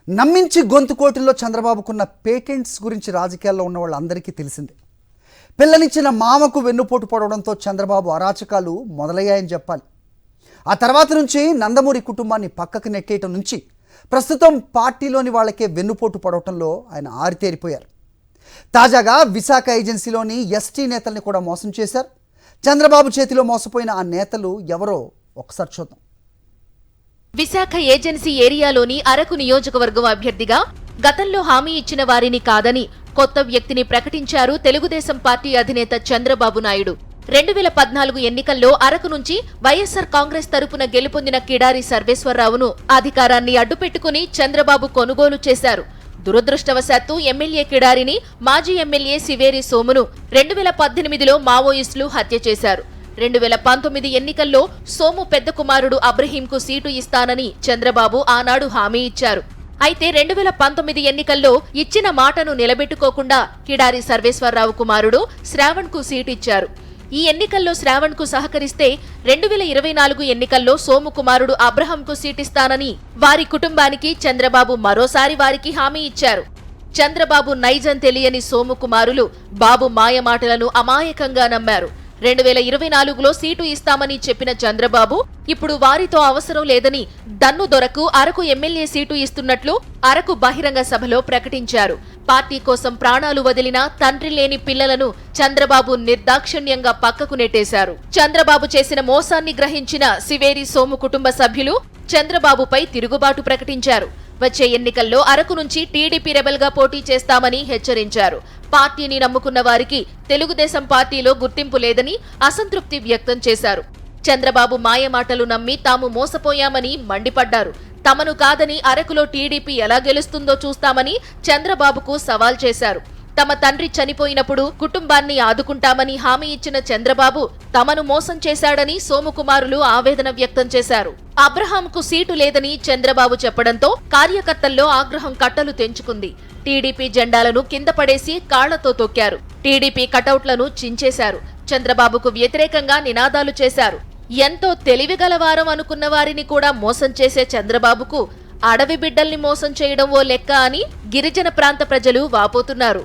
నమ్మించి గొంతు కోటిల్లో చంద్రబాబుకున్న పేటెంట్స్ గురించి రాజకీయాల్లో ఉన్న వాళ్ళందరికీ తెలిసిందే. పిల్లనిచ్చిన మామకు వెన్నుపోటు పడవడంతో చంద్రబాబు అరాచకాలు మొదలయ్యాయని చెప్పాలి. ఆ తర్వాత నుంచి నందమూరి కుటుంబాన్ని పక్కకు నెట్టేయటం నుంచి ప్రస్తుతం పార్టీలోని వాళ్ళకే వెన్నుపోటు పడవటంలో ఆయన ఆరితేరిపోయారు. తాజాగా విశాఖ ఏజెన్సీలోని ఎస్టీ నేతల్ని కూడా మోసం చేశారు. చంద్రబాబు చేతిలో మోసపోయిన ఆ నేతలు ఎవరో ఒకసారి చూద్దాం. విశాఖ ఏజెన్సీ ఏరియాలోని అరకు నియోజకవర్గం అభ్యర్థిగా గతంలో హామీ ఇచ్చిన వారిని కాదని కొత్త వ్యక్తిని ప్రకటించారు తెలుగుదేశం పార్టీ అధినేత చంద్రబాబు నాయుడు. 2014 ఎన్నికల్లో అరకు నుంచి వైఎస్సార్ కాంగ్రెస్ తరపున గెలుపొందిన కిడారి సర్వేశ్వరరావును అధికారాన్ని అడ్డుపెట్టుకుని చంద్రబాబు కొనుగోలు చేశారు. దురదృష్టవశాత్తు ఎమ్మెల్యే కిడారిని మాజీ ఎమ్మెల్యే సివేరి సోమును 2018లో మావోయిస్టులు హత్య చేశారు. 2019 ఎన్నికల్లో సోము పెద్ద కుమారుడు అబ్రహీంకు సీటు ఇస్తానని చంద్రబాబు ఆనాడు హామీ ఇచ్చారు. అయితే 2019 ఎన్నికల్లో ఇచ్చిన మాటను నిలబెట్టుకోకుండా కిడారి సర్వేశ్వరరావు కుమారుడు శ్రావణ్కు సీటు ఇచ్చారు. ఈ ఎన్నికల్లో శ్రావణ్కు సహకరిస్తే 2024 ఎన్నికల్లో సోము కుమారుడు అబ్రహంకు సీటిస్తానని వారి కుటుంబానికి చంద్రబాబు మరోసారి వారికి హామీ ఇచ్చారు. చంద్రబాబు నైజం తెలియని సోము కుమారులు బాబు మాయమాటలను అమాయకంగా నమ్మారు. 2024లో సీటు ఇస్తామని చెప్పిన చంద్రబాబు ఇప్పుడు వారితో అవసరం లేదని దన్ను దొరకు అరకు ఎమ్మెల్యే సీటు ఇస్తున్నట్లు అరకు బహిరంగ సభలో ప్రకటించారు. పార్టీ కోసం ప్రాణాలు వదిలిన తండ్రి లేని పిల్లలను చంద్రబాబు నిర్దాక్షిణ్యంగా పక్కకు నెట్టేశారు. చంద్రబాబు చేసిన మోసాన్ని గ్రహించిన సివేరి సోము కుటుంబ సభ్యులు చంద్రబాబుపై తిరుగుబాటు ప్రకటించారు. వచ్చే ఎన్నికల్లో అరకు నుంచి టీడీపీ రెబల్ గా పోటీ చేస్తామని హెచ్చరించారు. పార్టీని నమ్ముకున్న వారికి తెలుగుదేశం పార్టీలో గుర్తింపు లేదని అసంతృప్తి వ్యక్తం చేశారు. చంద్రబాబు మాయమాటలు నమ్మి తాము మోసపోయామని మండిపడ్డారు. తమను కాదని అరకులో టీడీపీ ఎలా గెలుస్తుందో చూస్తామని చంద్రబాబుకు సవాల్ చేశారు. తమ తండ్రి చనిపోయినప్పుడు కుటుంబాన్ని ఆదుకుంటామని హామీ ఇచ్చిన చంద్రబాబు తమను మోసం చేశాడని సోముకుమారులు ఆవేదన వ్యక్తం చేశారు. అబ్రహాంకు సీటు లేదని చంద్రబాబు చెప్పడంతో కార్యకర్తల్లో ఆగ్రహం కట్టలు తెంచుకుంది. టీడీపీ జెండాలను కింద పడేసి కాళ్లతో తొక్కారు. టీడీపీ కటౌట్లను చించేశారు. చంద్రబాబుకు వ్యతిరేకంగా నినాదాలు చేశారు. ఎంతో తెలివిగలవారం అనుకున్న వారిని కూడా మోసం చేసే చంద్రబాబుకు అడవి బిడ్డల్ని మోసం చేయడం ఓ లెక్క అని గిరిజన ప్రాంత ప్రజలు వాపోతున్నారు.